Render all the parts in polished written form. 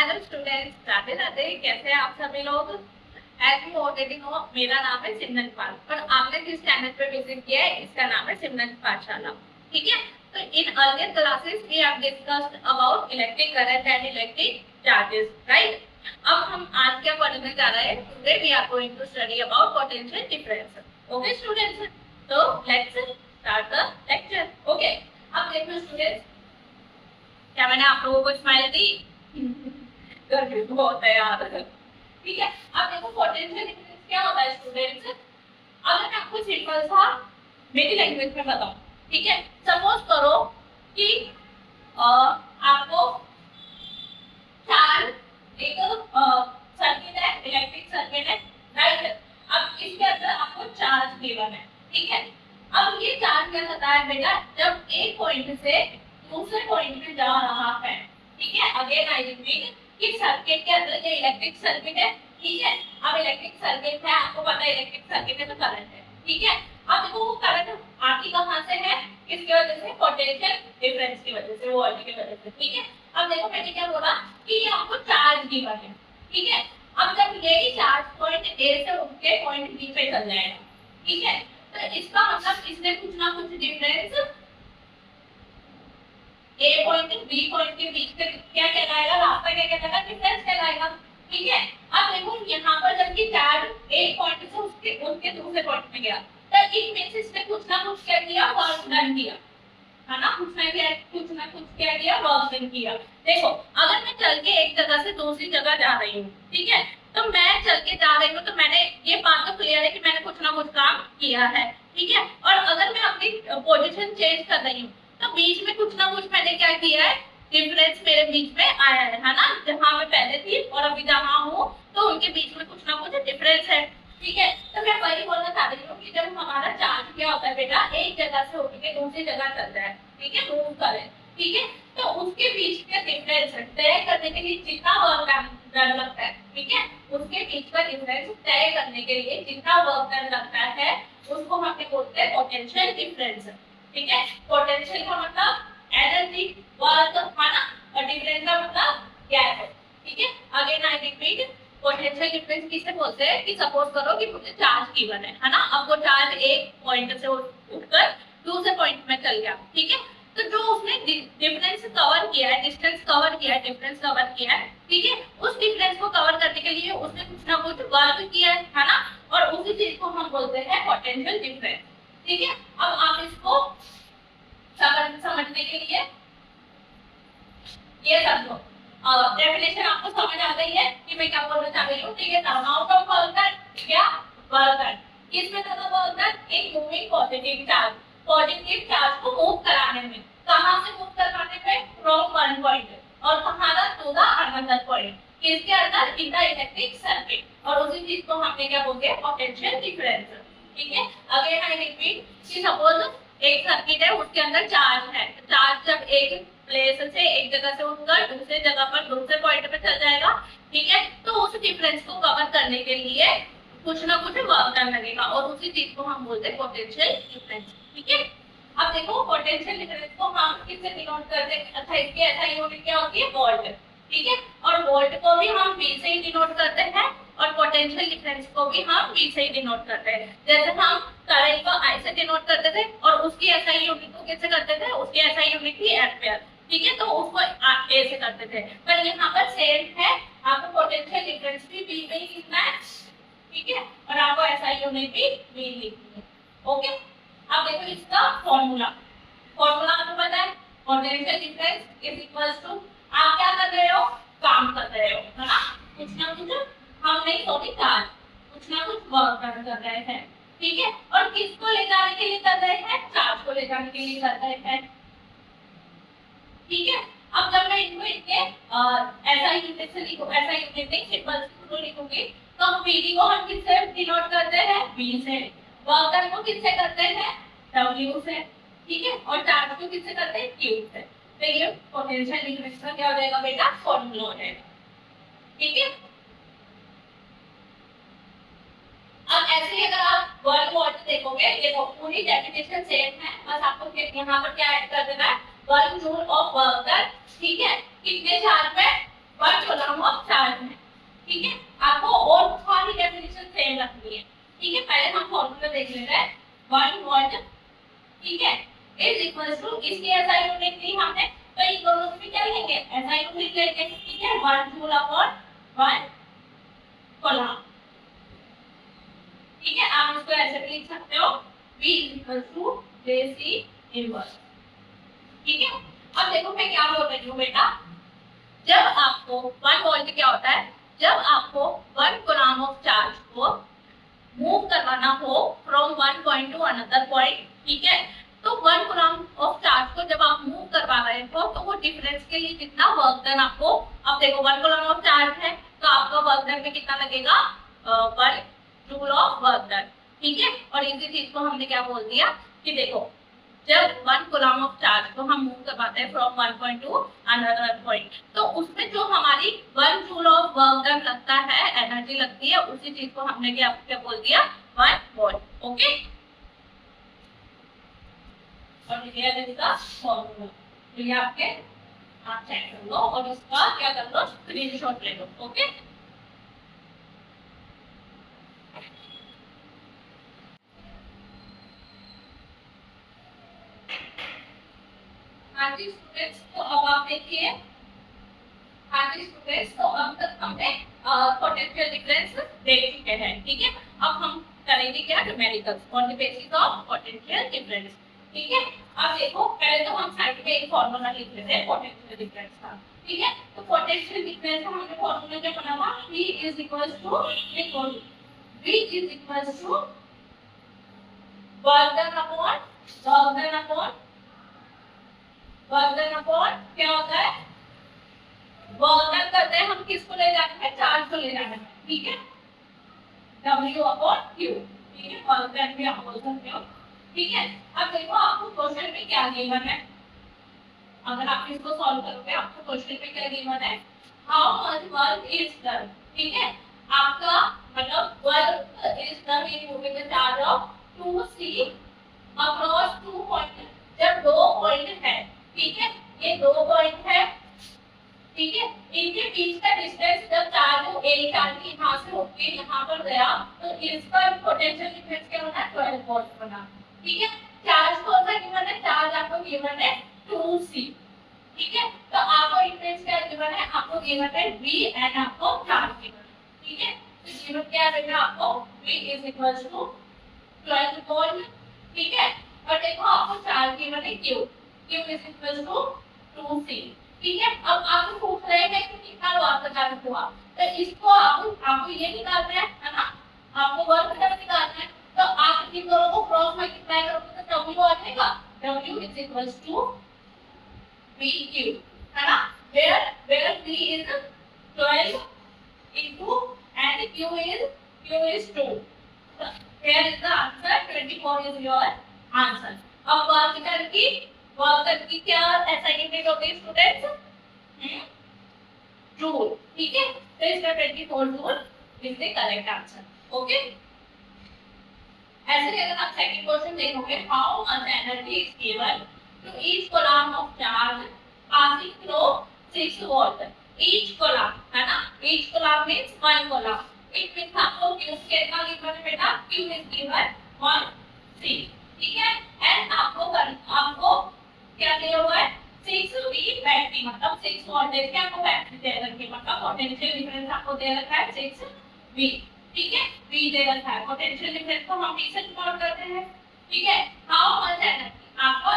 Hello students, Radhe Radhe. कैसे हैं आप सभी लोग? एज यू ऑलरेडी नो, मेरा नाम है सिमरन पाल और आपने जिस चैनल पे विजिट किया है इसका नाम है सिमरन पाठशाला। ठीक है, तो in earlier classes we have discussed about electric current and electric charges, right? अब हम आज क्या पढ़ने जा रहे हैं? Today we are going to study about potential difference. Okay students, तो let's start the lecture. Okay, अब देखो स्टूडेंट्स, क्या मैंने आप लोगों को स्माइल दी? गर्मी बहुत है यार। ठीक है, अब देखो पोटेंशियल डिफरेंस क्या होता है स्टूडेंट्स। अगर मैं आपको सिंपल सा मेरी लैंग्वेज में बताऊं, ठीक है, सपोज करो कि आपको चार एक सर्किट है, इलेक्ट्रिक सर्किट है, राइट? अब इसके अंदर आपको चार्ज गिवन है, ठीक है। अब ये चार्ज क्या होता है बेटा, जब एक पॉइंट से दूसरे पॉइंट पे जा रहा है, ठीक है। अगेन आई रिपीट कि सर्किट के अंदर ये इलेक्ट्रिक सर्किट है, ठीक है। अब इलेक्ट्रिक सर्किट है, आपको पता है इलेक्ट्रिक सर्किट है तो करंट है, ठीक है। अब देखो वो करंट आती कहां से है? किसकी वजह से? पोटेंशियल डिफरेंस की वजह से, वोल्टेज की वजह से, ठीक है। अब देखो मैंने क्या बोला कि ये आपको चार्ज गिवन है, ठीक है। अब जब यही चार्ज पॉइंट ए से उठ के पॉइंट बी पे चल जाएगा, ठीक है, तो इसका मतलब इसने कुछ ना कुछ डिफरेंस ए पॉइंट बी पॉइंट के बीच में क्या कहलाएगा? रास्ता क्या कहलाएगा? डिफरेंस कहलाएगा, ठीक है। अब देखो यहाँ पर जब ये चार्ज एक पॉइंट से उसके दूसरे पॉइंट में गया, तो इट मींस इसने कुछ ना कुछ क्या किया? वर्क डन किया, है ना? कुछ ना कुछ क्या किया? वर्क डन किया। देखो अगर मैं चल के एक जगह से दूसरी जगह जा रही हूँ, ठीक है, तो मैं चल के जा रही हूँ तो मैंने ये बात तो क्लियर है कि मैंने कुछ ना कुछ काम किया है, ठीक है। और अगर मैं अपनी पोजीशन चेंज कर रही हूँ तो बीच में कुछ ना कुछ मैंने क्या किया है? डिफरेंस मेरे बीच में आया है ना? जहां मैं पहले थी और अभी जहां हूँ तो उनके बीच में कुछ ना कुछ डिफरेंस है, ठीक है। तो मैं वही बोलना चाह रही हूँ कि जब हमारा चार्ज क्या होता है बेटा, एक जगह से उठ के दूसरी जगह चलता है, ठीक है, मूव करे, ठीक है, तो उसके बीच में डिफरेंस तय करने के लिए जितना वर्क डन लगता है, ठीक है, उसके बीच का डिफरेंस तय करने के लिए जितना वर्क डन लगता है उसको हम बोलते हैं पोटेंशियल डिफरेंस, ठीक है। पोटेंशियल का मतलब एनर्जी, वर्क, है ना, और डिफरेंस का मतलब गैप, ठीक है। Again I repeat, potential difference किसे बोलते हैं कि सपोज करो कि मुझे चार्ज गिवन है ना, अब वो चार्ज एक पॉइंट से उठकर दूसरे पॉइंट में चल गया, ठीक है, तो जो उसने डिफरेंस कवर किया है, डिस्टेंस कवर किया है, डिफरेंस कवर किया है, ठीक है, उस डिफरेंस को कवर करने के लिए उसने कुछ ना कुछ वर्क किया है ना, और उसी चीज को हम बोलते हैं पोटेंशियल डिफरेंस, ठीक है। अब आप इसको समझने के लिए ये समझो, डेफिनेशन आपको समझ आ गई है कि मैं क्या बोलना चाह रही हूँ, ठीक है। अमाउंट ऑफ वर्क डन या वर्क डन, किसमें ज्यादा work done? In moving positive charge को मूव कराने में। कहां से मूव करवाने में? फ्रॉम वन पॉइंट और कहां टू द अनदर पॉइंट, किसके अंदर? इन द इलेक्ट्रिक सर्किट, और उसी चीज को हमने क्या बोलते हैं? पोटेंशियल डिफरेंस, ठीक है। अगेन आई रिपीट कि सपोज एक सर्किट है, उसके अंदर चार्ज है, चार्ज जब एक प्लेस से एक जगह से उठकर दूसरे जगह पर दूसरे पॉइंट पे चल जाएगा, ठीक है, तो उस डिफरेंस को कवर करने के लिए कुछ ना कुछ वर्क डन लगेगा, और उसी चीज को हम बोलते हैं पोटेंशियल डिफरेंस, ठीक है। अब देखो पोटेंशियल डिफरेंस को हम किससे डिनोट करते हैं? अच्छा, इसकी एसआई यूनिट क्या होती है? वोल्ट, ठीक है, और वोल्ट को भी हम V से ही डिनोट करते हैं और पोटेंशियल डिफरेंस को भी हम V से ही डिनोट करते हैं। जैसे हम करंट को I से डिनोट करते थे और उसकी एसआई यूनिट को किससे करते थे? उसकी एसआई यूनिट थी एम्पीयर, ठीक है, तो उसको A से करते थे। पर यहाँ पर सेम है, आपको पोटेंशियल डिफरेंस भी V में ही लिखना है, ठीक है, और आपको एसआई यूनिट भी V लिखनी है, ओके। अब देखो इसका फॉर्मूला आपको पता है, potential difference is equals to, आप क्या कर रहे हो? काम कर रहे हो, है ना, कुछ ना कुछ हम नहीं सॉरी चार्ज, कुछ ना कुछ वर्क कर रहे हैं, ठीक है, और किसको ले जाने के लिए कर रहे हैं? चार्ज को ले जाने के लिए कर रहे हैं, ठीक है। अब जब मैं इनको इनके ऐसा यूनिट से लिखूं, ऐसा यूनिट नहीं सिंपल से लिखूंगी, तो हम पीडी को हम किससे डिनोट करते हैं? V से। वर्क डन को किससे करते हैं? W से, ठीक है, और चार्ज को किससे करते हैं? Q से। तो ये पोटेंशियल डिफरेंस का क्या हो जाएगा बेटा? फॉर्मूला हो जाएगा, ठीक है। अब ऐसे ही अगर आप वर्क वॉट देखोगे, ये पूरी डेफिनेशन सेम है, बस आपको यहाँ पर क्या ऐड कर देना है? 1 जूल ऑफ वर्क डन, ठीक है, कितने चार्ज में? 1 कूलम पहले हम फॉर्मूला देख लेते हैं 1 वोल्ट, ठीक है, इज इक्वल टू इसकी एसआई यूनिट ली हमने, तो इन दोनों में क्या लेंगे, एसआई यूनिट लेंगे, ठीक है, 1 जूल अपॉन 1 कूलम, ठीक है। आप इसको ऐसे भी लिख सकते हो V is equal to JC inverse, ठीक है। अब देखो मैं क्या बोल रही हूँ बेटा, जब आपको 1 वोल्ट क्या होता है, जब आपको 1 कूलम ऑफ चार्ज को मूव करवाना हो from one point two another point, ठीक है, तो 1 कूलम ऑफ चार्ज को जब आप मूव करवा रहे हो तो वो डिफरेंस के लिए कितना वर्क डन आपको, अब देखो 1 कूलम ऑफ चार्ज है तो आपका वर्क डन में कितना लगेगा, 1 जूल ऑफ वर्क डन, ठीक है। और इसी चीज को हमने क्या बोल दिया कि देखो जब 1 कूलम ऑफ चार्ज को हम मूव करवाते हैं from one point two another point, तो उसमें जो हमारी 1 जूल ऑफ वर्क डन लगता है, एनर्जी लगती है, उसी चीज को हमने क्या बोल दिया 1 वोल्ट, ओके। और ये है इसका फॉर्मूला, तो ये आपके आप चेक कर लो और इसका क्या कर लो, स्क्रीनशॉट ले लो, ओके। हाँ जी स्टूडेंट्स, तो अब आप देखिए, हाँ जी स्टूडेंट्स, तो अब तक हमने पोटेंशियल डिफरेंस देख चुके हैं, ठीक है। अब हम करेंगे क्या, numericals on the basis of potential difference, ठीक है। अब देखो पहले तो हम साइड पे एक फार्मूला लिख लेते हैं पोटेंशियल डिफरेंस का, ठीक है। तो पोटेंशियल डिफरेंस का हमने फार्मूला क्या बना था, V is equal to V is equal to work done upon क्या होता है, वर्क डन करते हैं हम किसको ले जाते हैं, चार्ज को ले जाते हैं, ठीक है, W अपॉन Q, ठीक है, वर्क डन भी आप बोल सकते हो, ठीक है। अब देखो आपको क्वेश्चन में क्या गिवन है, अगर आप इसको सॉल्व करोगे आपको क्वेश्चन में क्या गिवन है, how much work is done, ठीक है, आपका मतलब work is done in moving the charge of 2C across 2 point, जब 2 पॉइंट है, ठीक है, ये 2 पॉइंट है, ठीक है, इनके बीच का डिस्टेंस जब चार्ज एक चार्ज यहाँ से होके यहाँ पर गया तो इसका पोटेंशियल डिफरेंस क्या होना है, 12 वोल्ट बना, ठीक है। चार्ज कौन सा गिवन है, चार्ज आपको गिवन है 2C, ठीक है, तो आपको डिफरेंस क्या गिवन है, आपको गिवन है V एंड आपको चार्ज गिवन, ठीक है। तो गिवन क्या है आपको, V is equal to 12 volt, ठीक है। और देखो आपको चार्ज गिवन है Q is equal to 2C, ठीक है। अब आपको पूछ रहे हैं कि कितना वर्क डन हुआ, तो इसको आपको ये निकालना है ना, आपको वर्क डन निकालना है, तो आप इन दोनों को क्रॉस मल्टीप्लाई करोगे तो W आ जाएगा, W is equal to VQ, है ना, where V is 12 into and Q is 2, so here is the answer, 24 is your answer। अब वर्क की क्या ऐसा यूनिट होती है स्टूडेंट्स, जूल, ठीक है, तो इसका 24 joule is the correct answer, okay. ऐसे अगर आप सेकंड क्वेश्चन देखोगे, how much energy is given to each coulomb of charge passing through 6 volt, each coulomb, है ना, each coulomb means 1 coulomb, it means आपको Q कितना गिवन है बेटा, Q इज गिवन 1C, ठीक है, एंड आपको क्या दिया हुआ है, 6V बैटरी, मतलब 6 वोल्टेज के आपको बैटरी दे रखी है, मतलब पोटेंशियल डिफरेंस आपको दे रखा है 6V, ठीक है, V दे रखा है, पोटेंशियल डिफरेंस को हम V से डिनोट करते हैं, ठीक है। हाउ मच एनर्जी, आपको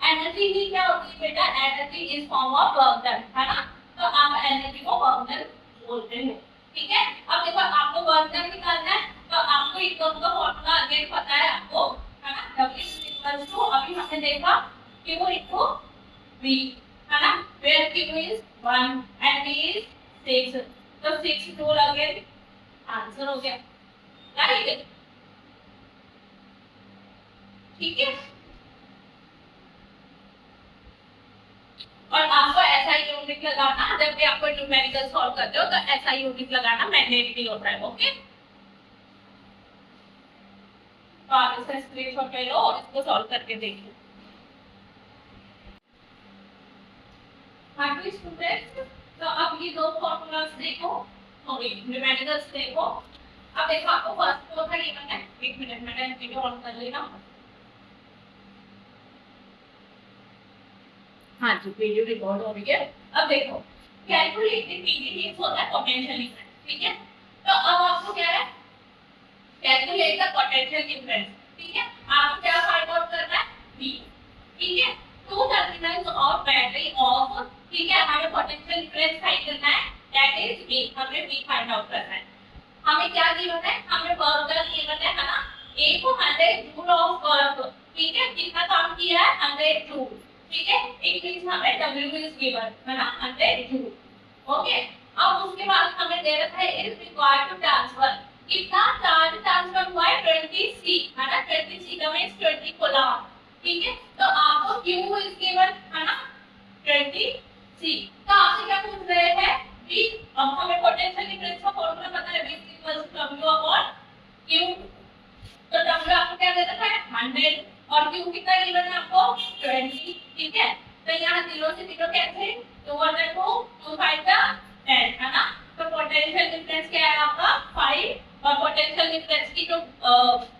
एनर्जी ही क्या होती है बेटा, energy is form of work done, है ना, तो आप एनर्जी को वर्क डन बोलते हैं, ठीक है। अब देखो आपको वर्क डन निकालना है, तो आपको इन दोनों का फॉर्मूला अगेन पता है आपको, है ना, W इज इक्वल टू, अभी हमने देखा Q into V, है ना, where Q is 1 and V is 6, तो 6 जूल अगेन आंसर हो गया, राइट, ठीक है। और आपको ऐसा यूनिट लगाना, जब भी आपको न्यूमेरिकल सॉल्व करते हो तो ऐसा यूनिट लगाना मैंडेटरी होता है, ओके। तो आप इसका स्क्रीनशॉट ले लो और इसको सॉल्व करके देखिए। बाकी स्टूडेंट्स, तो अब ये दो फॉर्मूलास देखो, सॉरी न्यूमेरिकल्स देखो, अब देखो आपको फर्स्ट फ्लोर का गिवन है, एक मिनट मैंने वीडियो ऑन कर लेना। हाँ जी, वीडियो रिकॉर्ड हो रही है। अब देखो कैलकुलेट द पीवी होता है पोटेंशियल डिफरेंस, ठीक है। तो अब आपको क्या है, कैलकुलेट द पोटेंशियल डिफरेंस, ठीक है। आपको क्या फाइंड आउट करना है, V, ठीक है। Two terminals of battery of, ठीक है, हमें पोटेंशियल डिफरेंस फाइंड करना है, दैट इज V, हमें V फाइंड आउट करना है। हमें क्या गिवन है, हमें वर्क डन गिवन है ना, A को 100 जूल ऑफ वर्क, ठीक है, कितना काम किया है 100 जूल, ठीक है। एक मींस हमें W इज गिवन है ना 100 जूल, ओके। अब उसके बाद हमें दे रखा है इज रिक्वायर्ड टू ट्रांसफर, कितना चार्ज ट्रांसफर हुआ है 20 सी, है ना, 20 सी का मींस 20 कूलम, ठीक है। तो आपको Q इज गिवन है ना 20 सी, तो आपसे क्या पूछ रहे हैं V, अब हमें पोटेंशियल डिफरेंस का फार्मूला पता है, V equals to W upon Q, तो W आपको क्या दे रखा है 100 और Q कितना गिवन है आपको 20, ठीक है। तो यहाँ 0 से 0 कैंसिल, 2 और 2 2 5 का 10, है ना। तो पोटेंशियल डिफरेंस क्या है आपका 5, और पोटेंशियल डिफरेंस की जो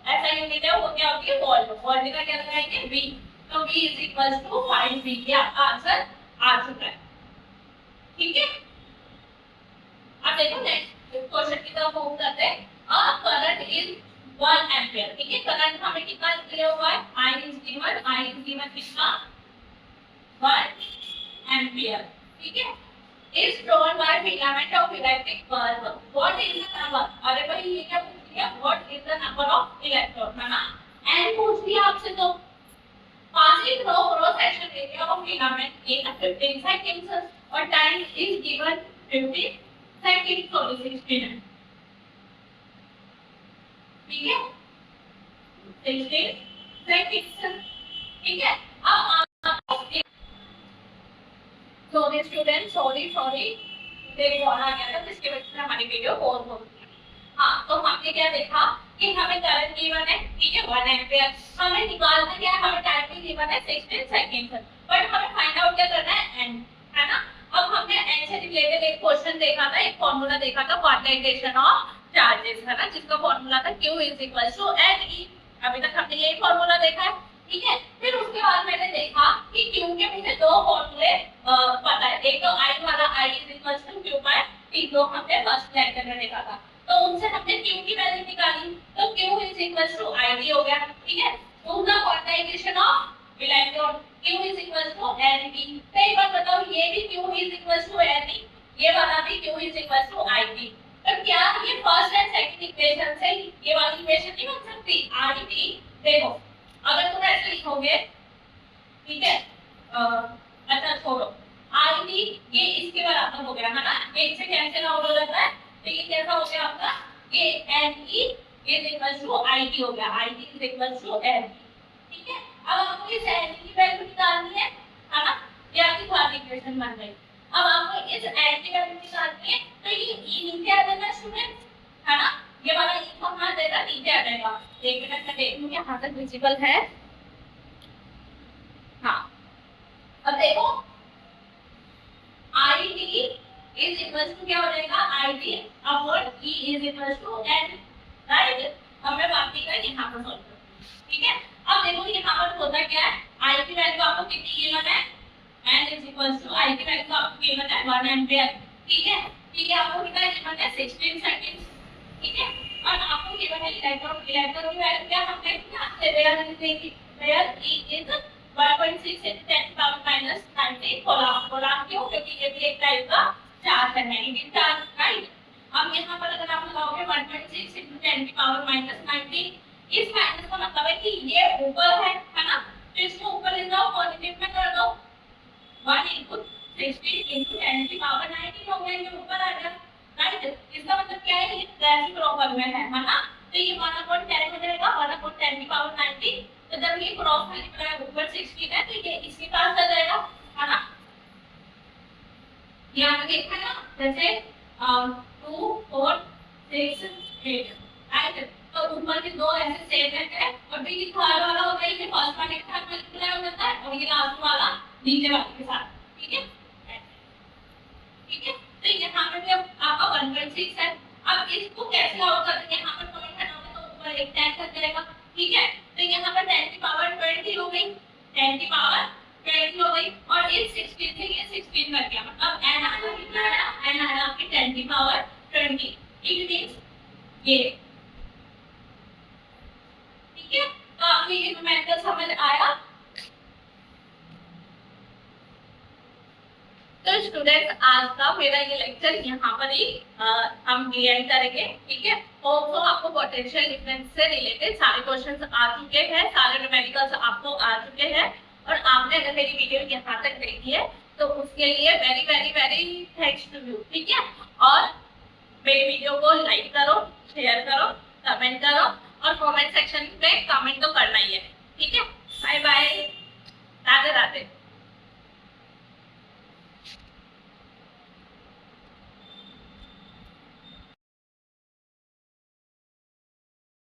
ऐसा यूनिट है वो क्या होती है वोल्ट, वोल्ट का क्या लगाएंगे V, तो V is equals to 5V, ये आपका आंसर आ चुका है, ठीक है। अब देखो नेक्स्ट क्वेश्चन की तरफ मूव करते हैं। अ करंट इज 1 एम्पीयर, ठीक है। करंट हमें कितना दिया हुआ है, I इज गिवन कितना 1 एम्पीयर, ठीक है। Is drawn by filament of electric bulb, what is the number, अरे भाई ये क्या पूछ दिया, what is the number of electron, है ना। एन पूछ दिया आपसे, तो passing through cross section area of filament in 15 seconds और time is given 15 seconds, so 60 है, ठीक है, 60 seconds, ठीक है। अब आप सॉरी स्टूडेंट, सॉरी देरी और आ गया था, जिसकी वजह से हमारी वीडियो पॉज हो गई। हाँ, तो हमने क्या देखा कि हमें करंट गिवन है, ठीक है 1 एम्पीयर, हमें निकालना क्या है, हमें टाइम भी गिवन है 16 सेकंड, बट हमें फाइंड आउट क्या करना है एन, है ना। अब हमने एन से रिलेटेड एक क्वेश्चन देखा था, एक फार्मूला देखा था क्वांटाइजेशन ऑफ चार्जेस, है ना, जिसका फार्मूला था Q is equal to NE, अभी तक हमने यही फार्मूला देखा है, ठीक है। फिर उसके बाद मैंने देखा कि Q के मुझे दो फार्मूले पता है, एक तो I वाला I is equal to Q by T, जो हमने फर्स्ट लेक्चर में देखा था, तो उनसे हमने Q की वैल्यू निकाली, तो Q is equal to ID हो गया, ठीक है। दूसरा quantisation of electron, Q is equal to NP, तो एक बार बताओ ये भी Q is equal to NE, ये वाला भी Q is equal to ID, तो क्या ये फर्स्ट एंड सेकंड इक्वेशन से ये वाली इक्वेशन नहीं बन सकती, ID देखो, अगर तुम ऐसे लिखोगे, ठीक है, अच्छा छोड़ो, ID ये इसके बराबर हो गया, है ना, ये इससे कैंसिल आउट हो जाता है, तो ये कैसा हो गया आपका, ये NE is equal to ID हो गया, ID is equal to NE, ठीक है। अब आपको इस NE की वैल्यू निकालनी है ना, ये आपकी क्वाड्रेटिक इक्वेशन बन गई। अब आपको इस NE की वैल्यू निकालनी है, तो ये E नीचे आ जाएगा स्टूडेंट, है ना, ये वाला E कहां जाएगा, नीचे आ जाएगा। एक मिनट में देख लूं यहां तक विजिबल है, हाँ। अब देखो ID इज इक्वल टू क्या हो जाएगा, ID upon E is equal to N, right. हमने बाकी का यहां पर सॉल्व कर, ठीक है। अब देखो यहां पर होता क्या है, I की वैल्यू आपको कितनी गिवन है, N is equal to I की वैल्यू आपको गिवन है 1 एम्पीयर, ठीक है, ठीक है। आपको कितना गिवन है 16 सेकंड, ठीक है। और आपको गिवन है इलेक्ट्रॉन की वैल्यू क्या हमने यहां से वेयर E इज 1.6 into 10 power minus 19 कोलॉम, क्यों, क्योंकि ये भी एक टाइप का चार्ज है, नेगेटिव चार्ज, राइट। अब यहाँ पर अगर आप लगाओगे 1.6 into 10 की पावर minus 19, इस माइनस का मतलब है कि ये ऊपर है ना, तो इसको ऊपर ले जाओ, पॉजिटिव में कर दो, 1 into 16 into 10 की पावर 19 हो गया, ये ऊपर आ गया, राइट। इसका मतलब क्या है, ये रेसिप्रोकल में है ना, तो ये 1/10 हो जाएगा, 1/10 की पावर 19, तो जब ये क्रॉस मल्टीप्लाई ऊपर 16 है, तो ये इसके पास आ जाएगा, है ना। यहाँ पे देखा ना, जैसे 2 4 6 8, राइट। तो ऊपर के दो ऐसे सेम है, और भी थर्ड वाला होता है, ये फर्स्ट वाले के साथ मल्टीप्लाई हो जाता है, और ये लास्ट वाला नीचे वाले के साथ, ठीक है, ठीक है। तो यहाँ पे भी अब आपका 1.6 है, अब इसको कैसे आउट करते हैं, यहाँ एक 10 करके रहेगा, ठीक है। तो यहाँ पर 10 की पावर 20 हो गई, 10 की पावर 20 हो गई, और इस 16 से ये 16 कर गया, मतलब n आपका कितना आया, n आया आपकी 10 की पावर 20, इट मींस ये, ठीक है। तो आपको ये न्यूमेरिकल समझ आया। तो स्टूडेंट्स आज का मेरा ये लेक्चर यहाँ पर ही हम एंड करेंगे, ठीक है। तो आपको पोटेंशियल डिफरेंस से रिलेटेड सारे क्वेश्चंस आ चुके हैं, सारे न्यूमेरिकल्स आपको आ चुके हैं, और आपने अगर मेरी वीडियो यहाँ तक देखी है तो उसके लिए very very very thanks to you, ठीक है। और मेरी वीडियो को लाइक करो, शेयर करो, कमेंट करो, और कमेंट सेक्शन में कमेंट तो करना ही है, ठीक है। Bye bye, Radhe Radhe.